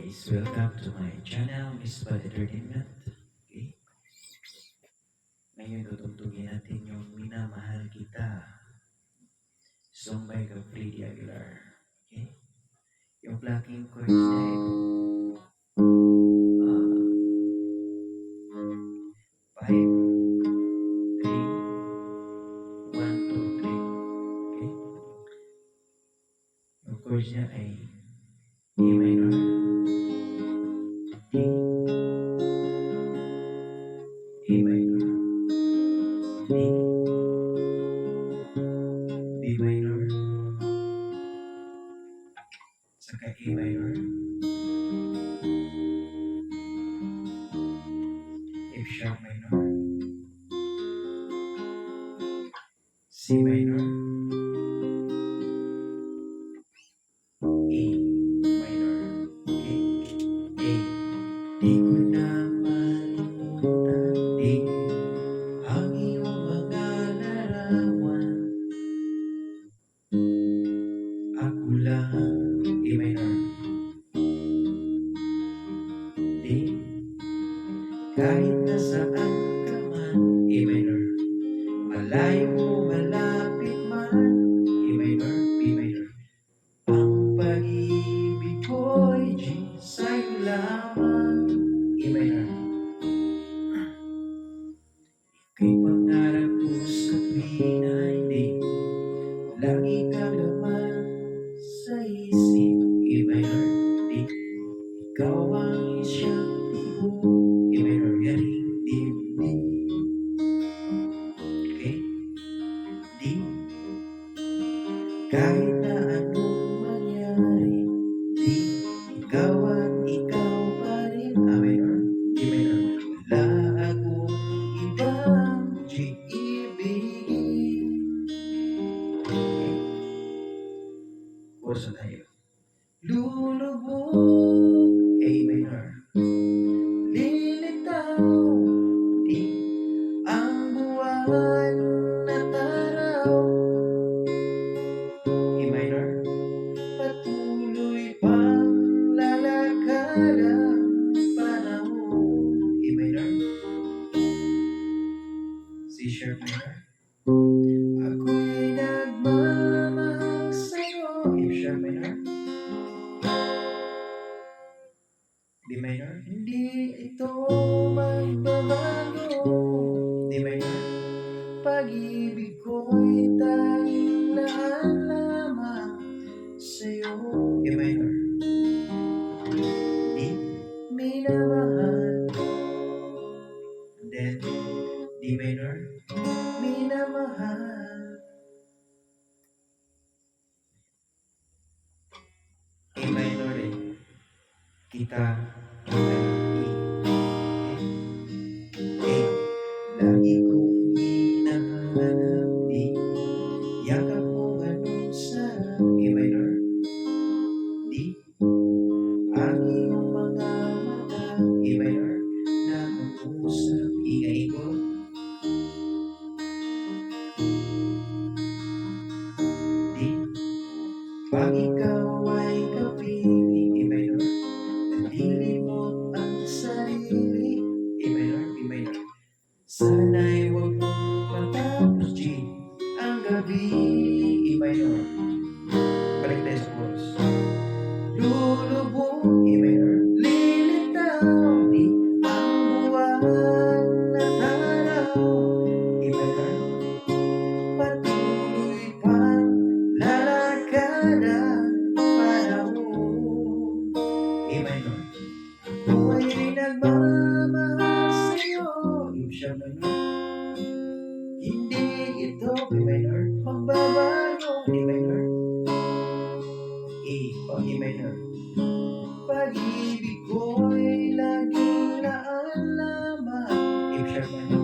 guys, welcome to my channel, Miss Bad Entertainment. Okay? Ngayon, tutugtugin natin yung Minamahal Kita. Song by Freddy Aguilar. Okay? Yung plucking chords na ito. 5, 3, 1, 2, 3. Okay? Yung chords niya ay A minor, D, A minor, D, B minor, saka A minor, F sharp minor, C minor, A minor, okay? A. Di ko na malimutan din ang iyong mga larawan. Ako lang, A minor, D. Kahit nasaan ka man, A minor, malayo o malapit man, A minor, B minor. Ang pag-ibig ko'y sa'yo lamang, A minor. Ika'y pangarap ko sa tuwing na hindi lagi kang laman sa isip, A minor, D. Ikaw ang isang tibok, A minor, galing dibdib. Okay? D. Kahit na anong mangyari, D. Ikaw at ikaw pa rin, A minor, D minor. Wala akong ibang iibigin. Okay? Kurso tayo. Lulubog, A minor. Lilitaw, D. Ang buwan at araw, A minor. Patuloy pang lalakad ang panahon, A minor. C sharp minor. Ako'y nagmamahal sa'yo, F sharp minor. D minor. Hindi ito magbabago, D minor. Pag-ibig ko'y tanging lahat lamang sa'yo, A minor. D. Minamahal. And then D minor. Minamahal. A minor eh. Kita. E. A. Lagi kong hinahanap, D. Yakap mo anong sarap, A minor. D. Ang iyong mga mata, A minor. Nakag-usap, iga-ikot. D. Pag ikaw ay kapiling, A minor. Nalilimot ang sarili, A minor, B minor. Sana'y huwag mong matapos, G. Ang gabi, A minor. Balik tayo sa chorus. Lulubog, A minor. Lilitaw, D. Ang buwan at araw, A minor. Patuloy pang lalakad ang panahon, A minor. Ako'y nagmamahal sa'yo, F sharp minor. Hindi ito, B minor, magbabago, D minor. A, A minor. Pag-ibig ko'y laging naalala, F sharp minor.